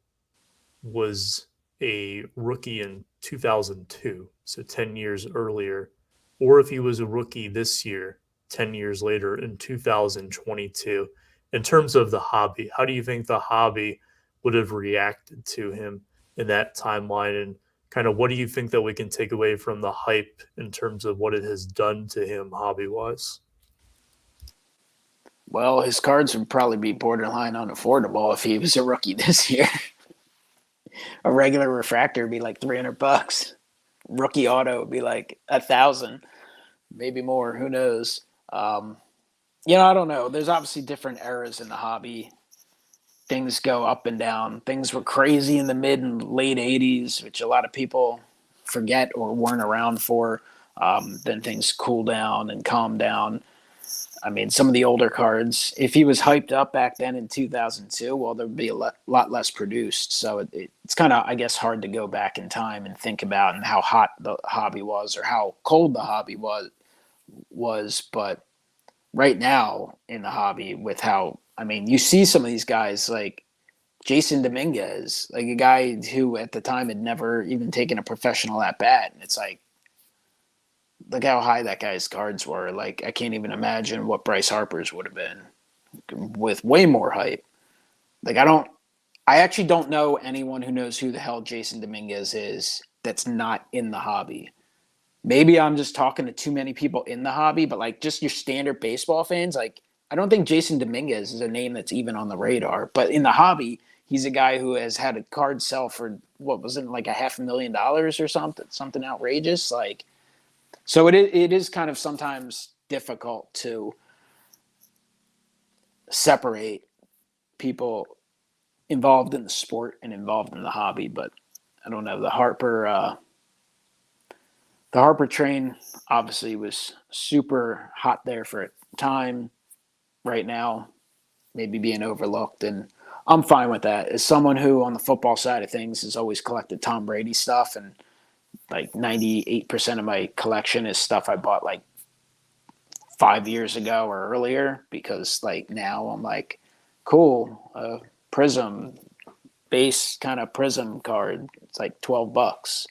was a rookie in 2002, so 10 years earlier, or if he was a rookie this year, 10 years later in 2022? In terms of the hobby, how do you think the hobby would have reacted to him in that timeline? And kind of what do you think that we can take away from the hype in terms of what it has done to him hobby wise? Well, his cards would probably be borderline unaffordable if he was a rookie this year. A regular refractor would be like $300. Rookie auto would be like 1,000, maybe more. Who knows? I don't know. There's obviously different eras in the hobby. Things go up and down. Things were crazy in the mid and late 80s, which a lot of people forget or weren't around for. Then things cool down and calm down. I mean, some of the older cards, if he was hyped up back then in 2002, well, there'd be a lot less produced. So it's kind of, I guess, hard to go back in time and think about and how hot the hobby was or how cold the hobby was. But right now in the hobby with how, I mean, you see some of these guys like Jason Dominguez, like a guy who at the time had never even taken a professional at bat. And it's like, look how high that guy's cards were. Like, I can't even imagine what Bryce Harper's would have been with way more hype. Like, I actually don't know anyone who knows who the hell Jason Dominguez is that's not in the hobby. Maybe I'm just talking to too many people in the hobby, but like just your standard baseball fans, like I don't think Jason Dominguez is a name that's even on the radar. But in the hobby, he's a guy who has had a card sell for what was it, like $500,000 or something outrageous. Like, so it is kind of sometimes difficult to separate people involved in the sport and involved in the hobby. But I don't know, the Harper train obviously was super hot there for a time. Right now, maybe being overlooked, and I'm fine with that. As someone who, on the football side of things, has always collected Tom Brady stuff, and like 98% of my collection is stuff I bought like 5 years ago or earlier, because like now I'm like, cool, prism base kind of prism card. It's like $12.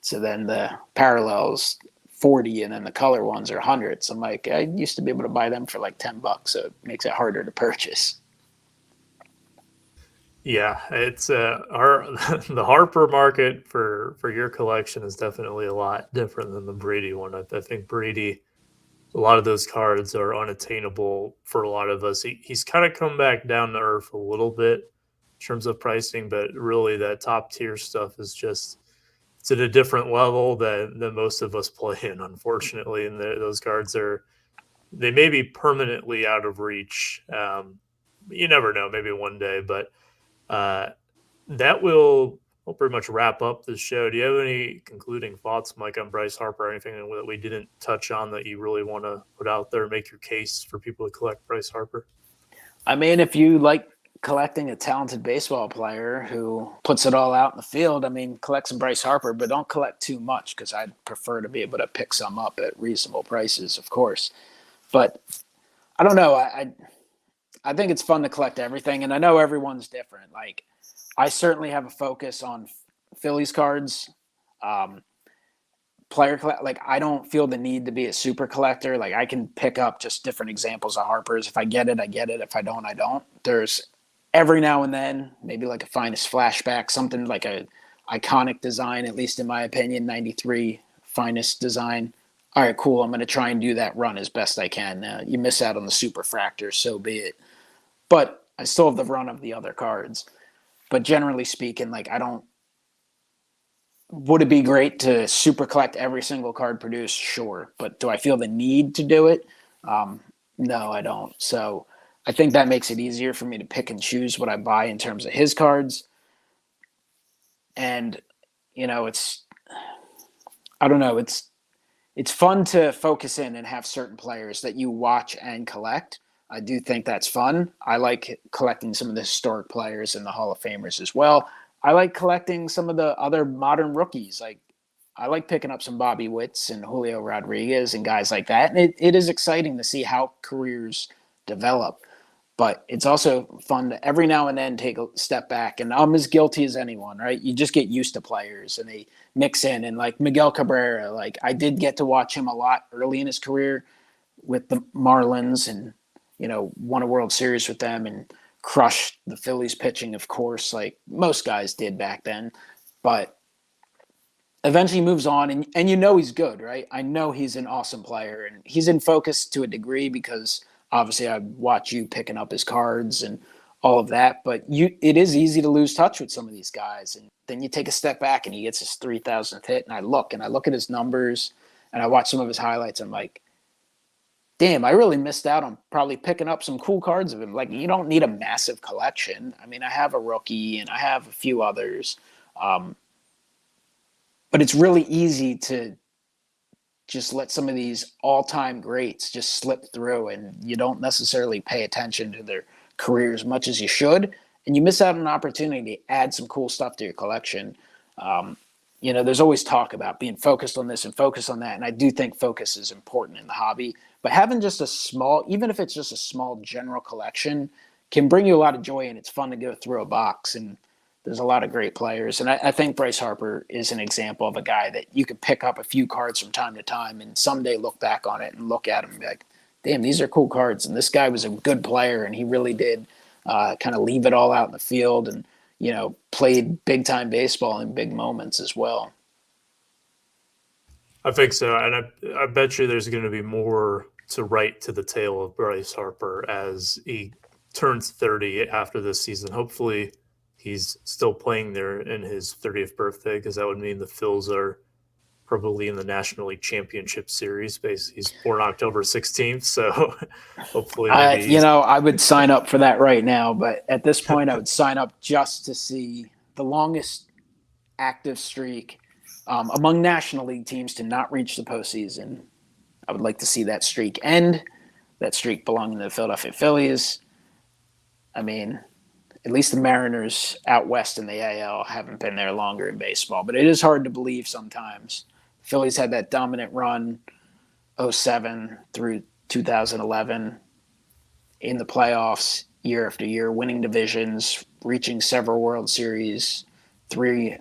So then the parallels 40 and then the color ones are 100. So I'm like, I used to be able to buy them for like $10, so it makes it harder to purchase. Yeah, it's the Harper market for your collection is definitely a lot different than the Brady one. I think Brady, a lot of those cards are unattainable for a lot of us. He's kind of come back down to earth a little bit in terms of pricing, but really that top tier stuff is just it's at a different level than most of us play in, unfortunately. And those cards they may be permanently out of reach. You never know, maybe one day, but uh, that will pretty much wrap up the show. Do you have any concluding thoughts, Mike, on Bryce Harper or anything that we didn't touch on that you really want to put out there, make your case for people to collect Bryce Harper? I mean, if you like collecting a talented baseball player who puts it all out in the field, I mean, collect some Bryce Harper, but don't collect too much, because I'd prefer to be able to pick some up at reasonable prices, of course. But I don't know. I think it's fun to collect everything, and I know everyone's different. Like, I certainly have a focus on Phillies cards. Like, I don't feel the need to be a super collector. Like, I can pick up just different examples of Harpers. If I get it, I get it. If I don't, I don't. There's every now and then maybe like a finest flashback, something like a iconic design, at least in my opinion, 93 finest design. All right, cool. I'm going to try and do that run as best I can. You miss out on the super fractors, so be it. But I still have the run of the other cards. But generally speaking, like, I don't Would it be great to super collect every single card produced? Sure. But do I feel the need to do it? No, I don't. So I think that makes it easier for me to pick and choose what I buy in terms of his cards. And, I don't know, it's fun to focus in and have certain players that you watch and collect. I do think that's fun. I like collecting some of the historic players and the Hall of Famers as well. I like collecting some of the other modern rookies. Like I like picking up some Bobby Witts and Julio Rodriguez and guys like that. And it is exciting to see how careers develop. But it's also fun to every now and then take a step back. And I'm as guilty as anyone, right? You just get used to players and they mix in. And like Miguel Cabrera, like I did get to watch him a lot early in his career with the Marlins and, won a World Series with them and crushed the Phillies pitching, of course, like most guys did back then. But eventually moves on and he's good, right? I know he's an awesome player and he's in focus to a degree because obviously I watch you picking up his cards and all of that, but it is easy to lose touch with some of these guys. And then you take a step back and he gets his 3,000th hit and I look at his numbers and I watch some of his highlights. I'm like, damn, I really missed out on probably picking up some cool cards of him. Like you don't need a massive collection. I mean, I have a rookie and I have a few others. But it's really easy to just let some of these all-time greats just slip through and you don't necessarily pay attention to their career as much as you should. And you miss out on an opportunity to add some cool stuff to your collection. There's always talk about being focused on this and focused on that. And I do think focus is important in the hobby. But having just a small, even if it's just a small general collection, can bring you a lot of joy and it's fun to go through a box. And there's a lot of great players. And I think Bryce Harper is an example of a guy that you could pick up a few cards from time to time and someday look back on it and look at him and be like, damn, these are cool cards. And this guy was a good player and he really did kind of leave it all out in the field and, played big time baseball in big moments as well. I think so. And I bet you there's going to be more to write to the tale of Bryce Harper as he turns 30 after this season. Hopefully, he's still playing there in his 30th birthday because that would mean the Phils are probably in the National League Championship Series. He's born October 16th, so hopefully maybe I would sign up for that right now, but at this point I would sign up just to see the longest active streak among National League teams to not reach the postseason. I would like to see that streak end, that streak belonging to the Philadelphia Phillies. I mean, at least the Mariners out west in the AL haven't been there longer in baseball, but it is hard to believe sometimes. The Phillies had that dominant run 07 through 2011 in the playoffs year after year, winning divisions, reaching several World Series, 3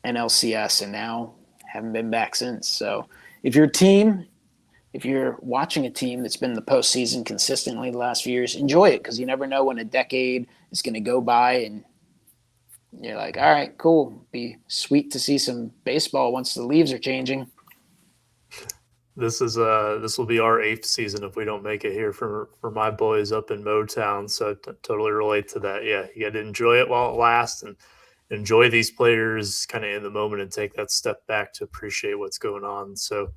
NLCS, and now haven't been back since. So if you're watching a team that's been in the postseason consistently the last few years, enjoy it because you never know when a decade is going to go by and you're like, all right, cool. Be sweet to see some baseball once the leaves are changing. this will be our 8th season if we don't make it here for my boys up in Motown. So I totally relate to that. Yeah, you got to enjoy it while it lasts and enjoy these players kind of in the moment and take that step back to appreciate what's going on. So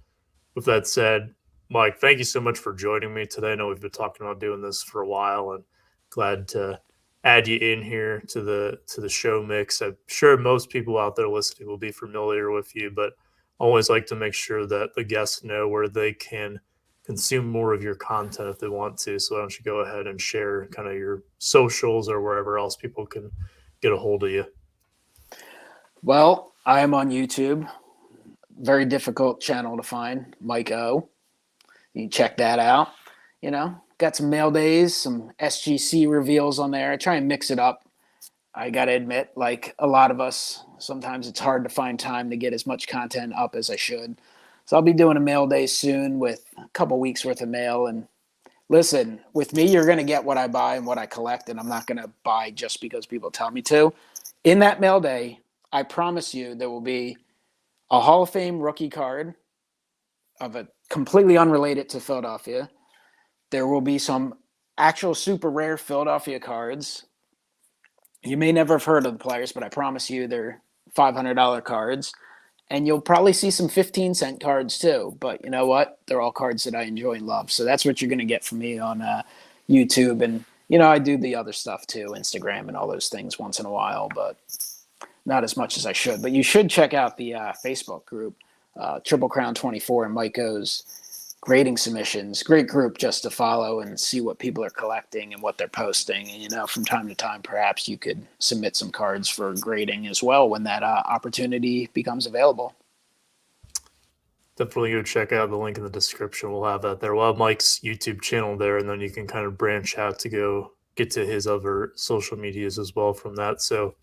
with that said, Mike, thank you so much for joining me today. I know we've been talking about doing this for a while and glad to add you in here to the show mix. I'm sure most people out there listening will be familiar with you, but I always like to make sure that the guests know where they can consume more of your content if they want to. So why don't you go ahead and share kind of your socials or wherever else people can get a hold of you? Well, I am on YouTube. Very difficult channel to find, MikeO. You can check that out. Got some mail days, some SGC reveals on there. I try and mix it up. I got to admit, like a lot of us, sometimes it's hard to find time to get as much content up as I should. So I'll be doing a mail day soon with a couple weeks worth of mail. And listen, with me, you're going to get what I buy and what I collect, and I'm not going to buy just because people tell me to. In that mail day, I promise you there will be a Hall of Fame rookie card of a completely unrelated to Philadelphia. There will be some actual super rare Philadelphia cards. You may never have heard of the players, but I promise you they're $500 cards. And you'll probably see some 15-cent cards too. But you know what? They're all cards that I enjoy and love. So that's what you're going to get from me on YouTube. And, I do the other stuff too, Instagram and all those things once in a while, but not as much as I should. But you should check out the Facebook group, TripleCrown24 and MikeO's grading submissions. Great group just to follow and see what people are collecting and what they're posting. And, from time to time, perhaps you could submit some cards for grading as well when that opportunity becomes available. Definitely go check out the link in the description. We'll have that there. We'll have Mike's YouTube channel there, and then you can kind of branch out to go get to his other social medias as well from that. So,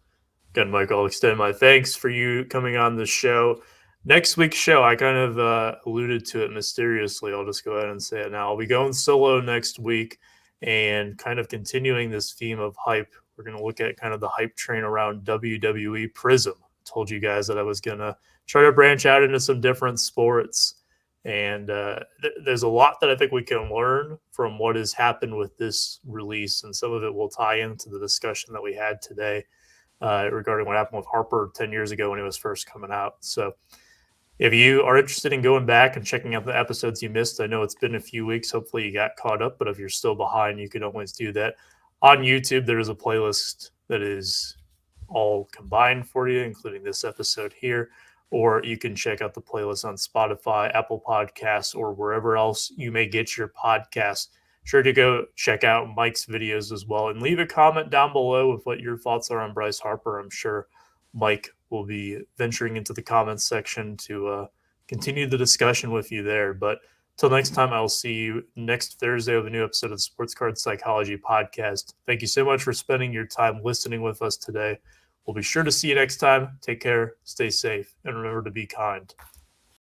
again, Mike, I'll extend my thanks for you coming on the show. Next week's show, I kind of alluded to it mysteriously. I'll just go ahead and say it now. I'll be going solo next week and kind of continuing this theme of hype. We're going to look at kind of the hype train around WWE Prism. I told you guys that I was going to try to branch out into some different sports. And there's a lot that I think we can learn from what has happened with this release. And some of it will tie into the discussion that we had today regarding what happened with Harper 10 years ago when he was first coming out. So if you are interested in going back and checking out the episodes you missed, I know it's been a few weeks. Hopefully you got caught up, but if you're still behind, you can always do that. On YouTube, there is a playlist that is all combined for you, including this episode here. Or you can check out the playlist on Spotify, Apple Podcasts, or wherever else you may get your podcast. Sure to go check out Mike's videos as well and leave a comment down below with what your thoughts are on Bryce Harper. I'm sure Mike will be venturing into the comments section to continue the discussion with you there. But till next time, I'll see you next Thursday with a new episode of the Sports Card Psychology Podcast. Thank you so much for spending your time listening with us today. We'll be sure to see you next time. Take care, stay safe, and remember to be kind.